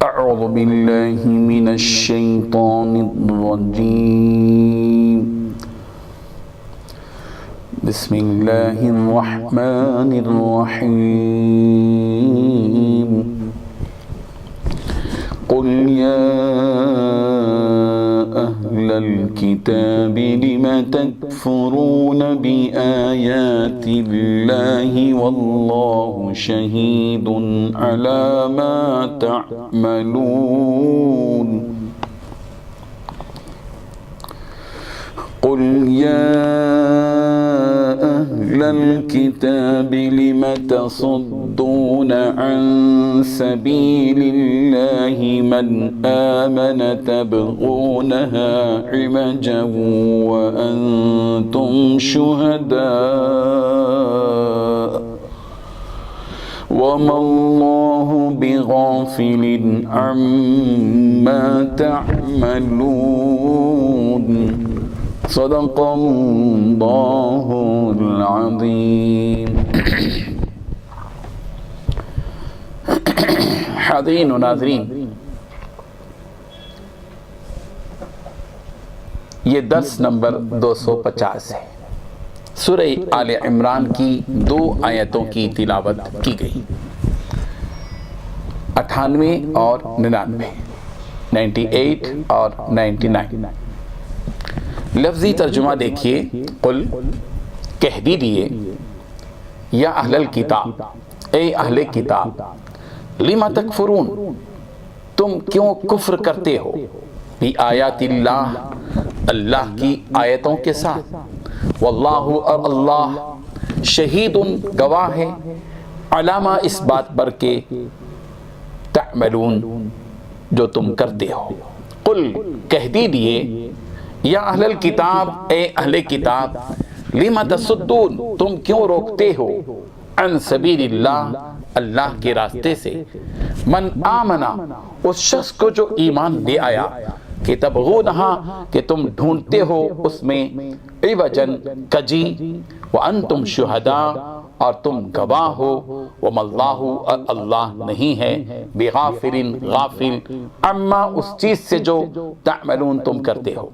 أعوذ بالله من الشيطان الرجيم بسم الله الرحمن الرحيم قل يا أهل الكتاب لم تكفرون بآيات الله والله شهيد على ما تعملون قل يا أهل الكتاب لم تصدون عن سبيل الله من آمن تبغونها عوجا وأنتم شهداء وما الله بغافل عما تعملون صدق اللہ العظیم۔ حاضرین و ناظرین، یہ درس نمبر 250 ہے۔ سورہ آل عمران کی 2 آیتوں کی تلاوت کی گئی، 98 اور 99، 98 اور 99۔ لفظی ترجمہ دیکھیے، قل کہہ دیجئے، یا اہل الکتاب، اے اہل کتاب، لما تکفرون، تم کیوں کفر کرتے ہو، بی آیات اللہ، اللہ کی آیتوں کے ساتھ، واللہ اور اللہ شہید گواہ ہے، علامہ اس بات پر کہ تعملون جو تم کرتے ہو۔ قل کہہ دیجئے، یا اہل الکتاب، اے اہل کتاب، لما تصدون، تم کیوں روکتے ہو، عن سبیل اللہ، اللہ کے راستے سے، من آمنا، اس شخص کو جو ایمان لے آیا، کہ تبغونہا، کہ تم ڈھونڈتے ہو اس میں، عوجا، کجی، وانتم شہداء، اور تم گواہ ہو، وما اللہ، اللہ نہیں ہے، بغافل، غافل، اما اس چیز سے جو تعملون تم کرتے ہو۔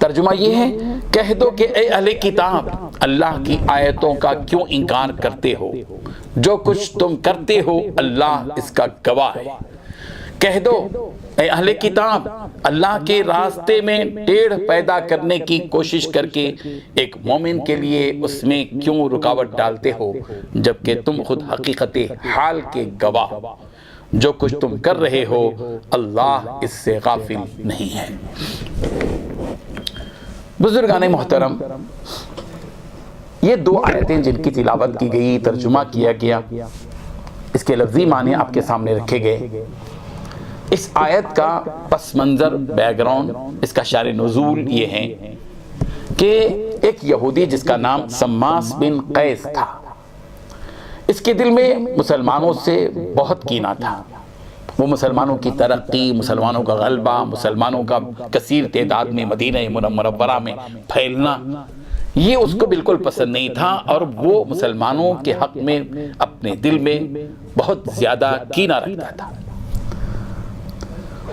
ترجمہ یہ ہے، کہہ دو کہ اے اہل کتاب، اللہ کی آیتوں کا کیوں انکار کرتے ہو، جو کچھ تم کرتے ہو اللہ اس کا گواہ ہے۔ کہہ دو اے اہل کتاب، اللہ کے راستے میں ٹیڑھ پیدا کرنے کی کوشش کر کے ایک مومن کے لیے اس میں کیوں رکاوٹ ڈالتے ہو، جبکہ تم خود حقیقت حال کے گواہ، جو کچھ تم کر رہے ہو اللہ اس سے غافل نہیں ہے۔ بزرگان محترم، یہ 2 آیتیں جن کی تلاوت کی گئی، ترجمہ کیا گیا، اس کے لفظی معنی آپ کے سامنے رکھے گئے۔ اس آیت کا پس منظر، بیک گراؤنڈ، اس کا شار نزول یہ ہے کہ ایک یہودی جس کا نام سماس بن قیس تھا، اس کے دل میں مسلمانوں سے بہت کینہ تھا۔ وہ مسلمانوں کی ترقی، مسلمانوں کا غلبہ، مسلمانوں کا کثیر تعداد میں مدینہ منورہ میں پھیلنا، یہ اس کو بالکل پسند نہیں تھا، اور وہ مسلمانوں کے حق میں اپنے دل میں بہت زیادہ کینہ رکھتا تھا۔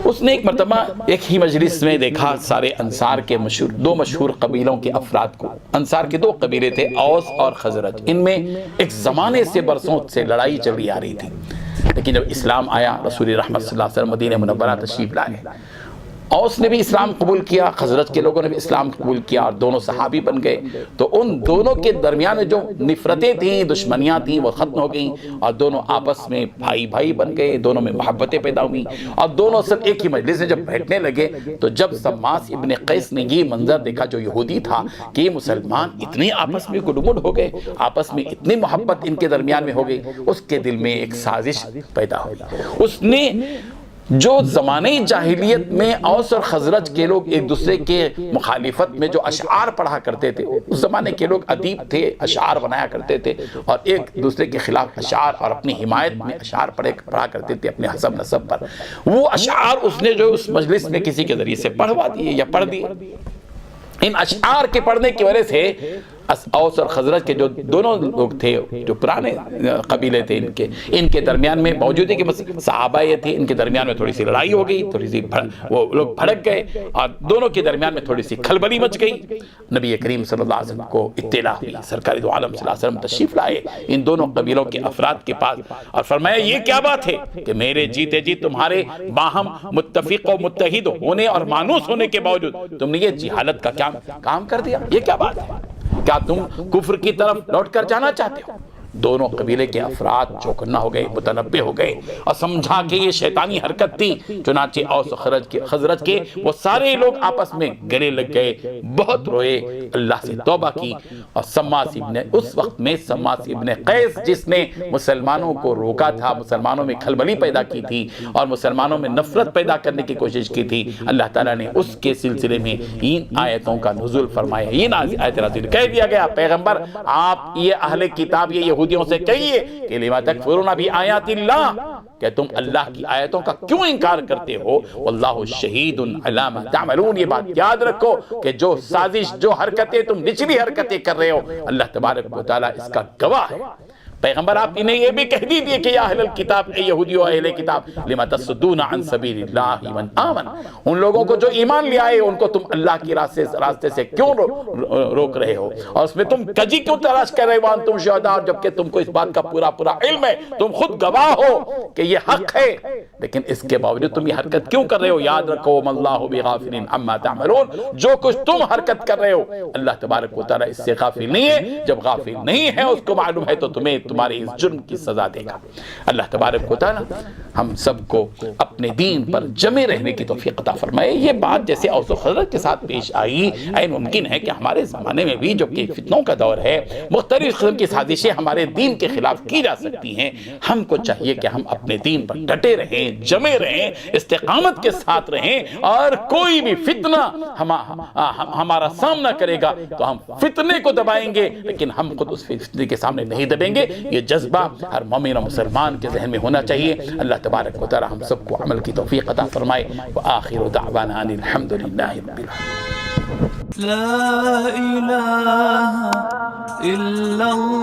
اس نے ایک مرتبہ ایک ہی مجلس میں دیکھا سارے انصار کے 2 مشہور قبیلوں کے افراد کو۔ انصار کے 2 قبیلے تھے، اوس اور خزرج، ان میں ایک زمانے سے برسوں سے لڑائی چلی آ رہی تھی، لیکن جب اسلام آیا، رسول رحمت صلی اللہ علیہ وسلم مدینہ منورہ تشریف لائے، اوس نے بھی اسلام قبول کیا، خزرج کے لوگوں نے بھی اسلام قبول کیا، اور دونوں صحابی بن گئے۔ تو ان دونوں کے درمیان جو نفرتیں تھیں، دشمنیاں تھیں، وہ ختم ہو گئیں، اور دونوں آپس میں بھائی بھائی بن گئے، دونوں میں محبتیں پیدا ہوئیں، اور دونوں سب ایک ہی مجلس میں جب بیٹھنے لگے تو جب سماس ابن قیس نے یہ منظر دیکھا، جو یہودی تھا، کہ یہ مسلمان اتنے آپس میں گڈمڈ ہو گئے، آپس میں اتنی محبت ان کے درمیان میں ہو گئی، اس کے دل میں ایک سازش پیدا ہوئی۔ اس نے جو زمانے جاہلیت میں اوس اور خزرج کے لوگ ایک دوسرے کے مخالفت میں جو اشعار پڑھا کرتے تھے، اس زمانے کے لوگ ادیب تھے، اشعار بنایا کرتے تھے اور ایک دوسرے کے خلاف اشعار اور اپنی حمایت میں اشعار پڑھا کرتے تھے اپنے حسب نسب پر۔ وہ اشعار اس نے جو اس مجلس میں کسی کے ذریعے سے پڑھوا دیے یا پڑھ دیے۔ ان اشعار کے پڑھنے کی وجہ سے اوس اور خزرج کے جو دونوں لوگ تھے، جو پرانے قبیلے تھے ان کے درمیان میں موجود ہے کہ صحابہ یہ تھے، ان کے درمیان میں تھوڑی سی لڑائی ہو گئی، تھوڑی سی وہ لوگ بھڑک گئے اور دونوں کے درمیان میں تھوڑی سی کھلبلی مچ گئی۔ نبی کریم صلی اللہ علیہ وسلم کو اطلاع ہوئی، سرکار دو عالم صلی اللہ علیہ وسلم تشریف لائے ان دونوں قبیلوں کے افراد کے پاس اور فرمایا یہ کیا بات ہے کہ میرے جیتے جی تمہارے باہم متفق و متحد ہونے اور مانوس ہونے کے باوجود تم نے یہ جہالت کا کیا کام کر دیا؟ یہ کیا بات ہے؟ کیا تم کفر کی طرف لوٹ کر جانا چاہتے ہو؟ دونوں قبیلے کے افراد چوکنا ہو گئے، متنبہ ہو گئے اور سمجھا کہ یہ شیطانی حرکت تھی۔ چنانچہ اوس و خزرج کے وہ سارے لوگ آپس میں گلے لگ گئے، بہت روئے، اللہ سے توبہ کی۔ اور اس وقت میں سماس ابن قیس جس نے مسلمانوں کو روکا تھا، مسلمانوں میں کھلبلی پیدا کی تھی اور مسلمانوں میں نفرت پیدا کرنے کی کوشش کی تھی، اللہ تعالیٰ نے اس کے سلسلے میں ان آیتوں کا نزول فرمایا۔ یہ آیت نازل کہہ دیا گیا پیغمبر آپ یہ اہل کتاب یہ یہودیوں سے کہیے کہ لما تکفرون بآیات اللہ، کہ تم اللہ کی آیتوں کا کیوں انکار کرتے ہو؟ واللہ شہید علی ما تعملون، یہ بات یاد رکھو کہ جو سازش، جو حرکتیں تم نچلی حرکتیں کر رہے ہو، اللہ تبارک و تعالیٰ اس کا گواہ ہے۔ پیغمبر آپ انہیں یہ بھی کہہ دیجئے کہ یا اہل الکتاب، اے یہودیو اہل کتاب، لما تصدون عن سبیل اللہ من آمن، ان لوگوں کو جو ایمان لے آئے ان کو تم اللہ کی راستے سے کیوں روک رہے ہو، اور اس میں تم کجی کیوں تلاش کر رہے ہو؟ وان تم شہداء، جبکہ تم کو اس بات کا پورا علم ہے، تم خود گواہ ہو کہ یہ حق ہے، لیکن اس کے باوجود تم یہ حرکت کیوں کر رہے ہو؟ یاد رکھو وما اللہ بغافل عما تعملون، جو کچھ تم حرکت کر رہے ہو اللہ تبارک و تعالیٰ اس سے غافل نہیں ہے۔ جب غافل نہیں ہے، اس کو معلوم ہے، تو تمہیں تمہارے اس جرم کی سزا دے گا۔ اللہ تبارک و تعالیٰ ہم سب کو اپنے دین پر جمے رہنے کی توفیق عطا فرمائے۔ یہ بات جیسے اوس و خزرج کے ساتھ پیش آئی، عین ممکن ہے کہ ہمارے زمانے میں بھی جو کہ فتنوں کا دور ہے، مختلف قسم کی سازشیں ہمارے دین کے خلاف کی جا سکتی ہیں۔ ہم کو چاہیے کہ ہم اپنے دین پر ڈٹے رہیں، جمے رہیں، استقامت کے ساتھ رہیں، اور کوئی بھی فتنہ ہمارا سامنا کرے گا تو ہم فتنے کو دبائیں گے، لیکن ہم خود اس فتنے کے سامنے نہیں دبیں گے۔ یہ جذبہ ہر مومن و مسلمان کے ذہن میں ہونا چاہیے۔ اللہ تبارک و تعالی ہم سب کو عمل کی توفیق عطا فرمائے۔ وآخر دعوانا ان الحمد للہ رب العالمین۔ لا الہ الا اللہ